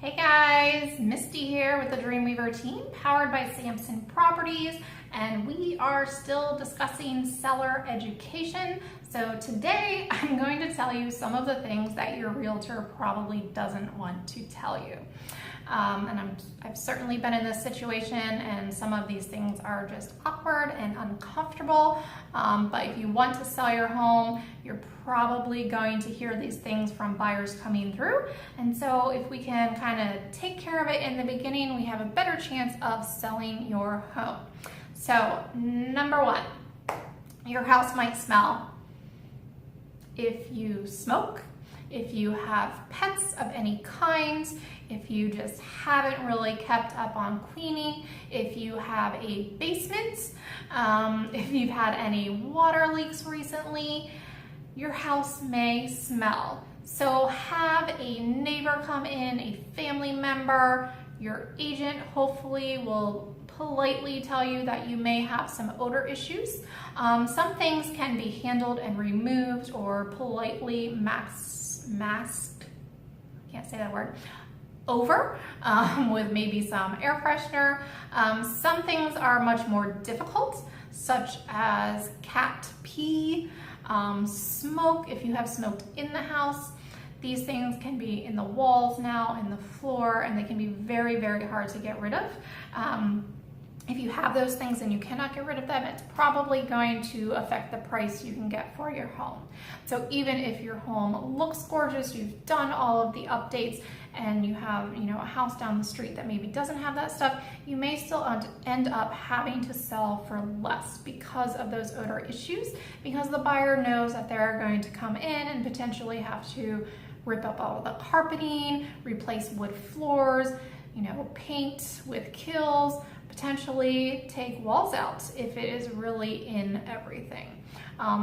Hey guys, Misty here with the Dreamweaver team, powered by Samson Properties, and we are still discussing seller education. So today I'm going to tell you some of the things that your realtor probably doesn't want to tell you. I've certainly been in this situation, and some of these things are just awkward and uncomfortable, but if you want to sell your home, you're probably going to hear these things from buyers coming through. And so if we can kind of take care of it in the beginning, we have a better chance of selling your home. So number one, your house might smell. If you smoke, if you have pets of any kind, if you just haven't really kept up on cleaning, if you have a basement, if you've had any water leaks recently, your house may smell. So have a neighbor come in, a family member, your agent hopefully will politely tell you that you may have some odor issues. Some things can be handled and removed or politely masked, can't say that word, over with maybe some air freshener. Some things are much more difficult, such as cat pee, smoke. If you have smoked in the house, these things can be in the walls now, in the floor, and they can be very, very hard to get rid of. If you have those things and you cannot get rid of them, it's probably going to affect the price you can get for your home. So even if your home looks gorgeous, you've done all of the updates, and you have, a house down the street that maybe doesn't have that stuff, you may still end up having to sell for less because of those odor issues, because the buyer knows that they're going to come in and potentially have to rip up all of the carpeting, replace wood floors, paint with kills, potentially take walls out if it is really in everything.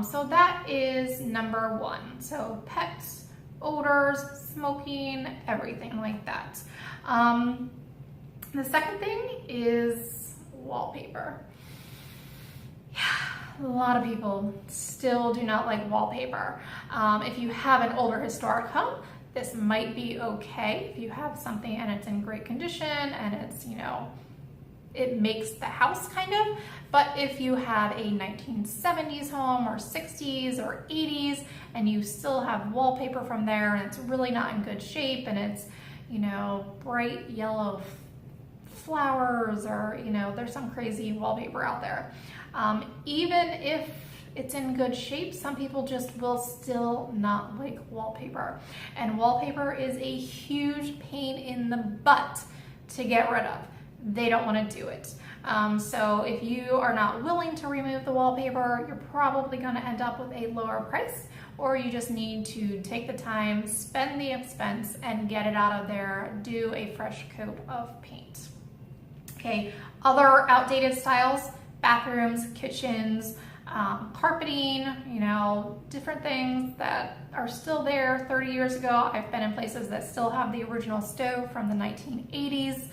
So that is number one. So pets, odors, smoking, everything like that. The second thing is wallpaper. Yeah, a lot of people still do not like wallpaper. If you have an older historic home, this might be okay. If you have something and it's in great condition and it's, it makes the house kind of, but if you have a 1970s home or 60s or 80s and you still have wallpaper from there and it's really not in good shape and it's, bright yellow flowers or, there's some crazy wallpaper out there. Even if it's in good shape, some people just will still not like wallpaper. And wallpaper is a huge pain in the butt to get rid of. They don't want to do it. So if you are not willing to remove the wallpaper, you're probably going to end up with a lower price, or you just need to take the time, spend the expense, and get it out of there. Do a fresh coat of paint. Okay, other outdated styles, bathrooms, kitchens, carpeting, different things that are still there 30 years ago. I've been in places that still have the original stove from the 1980s.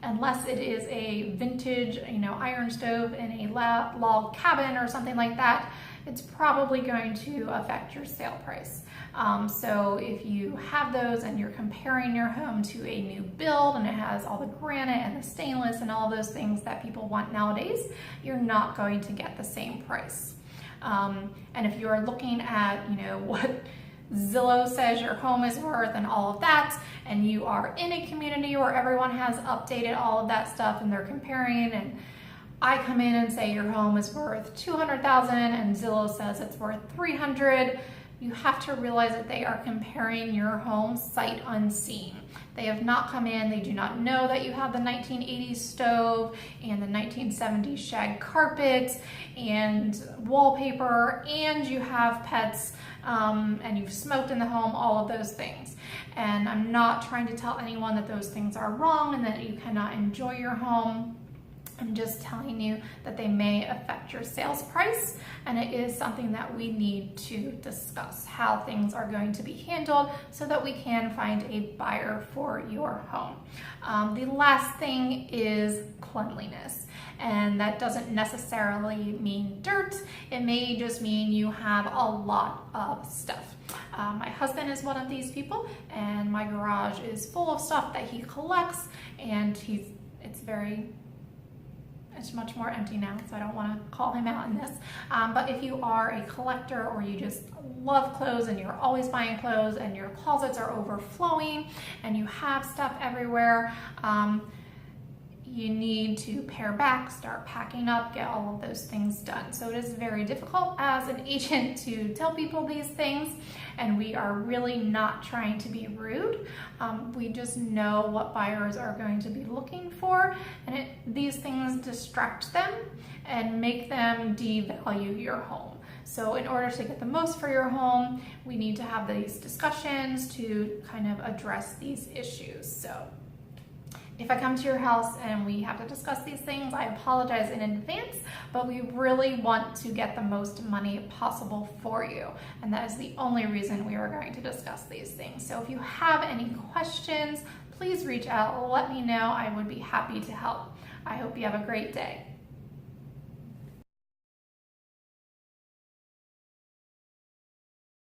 Unless it is a vintage, iron stove in a log cabin or something like that, it's probably going to affect your sale price. So if you have those and you're comparing your home to a new build and it has all the granite and the stainless and all those things that people want nowadays, you're not going to get the same price. And if you're looking at, what Zillow says your home is worth and all of that, and you are in a community where everyone has updated all of that stuff and they're comparing, and I come in and say your home is worth $200,000 and Zillow says it's worth $300,000, you have to realize that they are comparing your home sight unseen. They have not come in, they do not know that you have the 1980s stove and the 1970s shag carpet and wallpaper, and you have pets, and you've smoked in the home, all of those things. And I'm not trying to tell anyone that those things are wrong and that you cannot enjoy your home. I'm just telling you that they may affect your sales price, and it is something that we need to discuss how things are going to be handled so that we can find a buyer for your home. The last thing is cleanliness, and that doesn't necessarily mean dirt. It may just mean you have a lot of stuff. My husband is one of these people, and my garage is full of stuff that he collects, and it's much more empty now, so I don't want to call him out in this. But if you are a collector or you just love clothes and you're always buying clothes and your closets are overflowing and you have stuff everywhere, you need to pare back, start packing up, get all of those things done. So it is very difficult as an agent to tell people these things, and we are really not trying to be rude. We just know what buyers are going to be looking for, and these things distract them and make them devalue your home. So in order to get the most for your home, we need to have these discussions to kind of address these issues. So if I come to your house and we have to discuss these things, I apologize in advance, but we really want to get the most money possible for you. And that is the only reason we are going to discuss these things. So if you have any questions, please reach out, let me know. I would be happy to help. I hope you have a great day.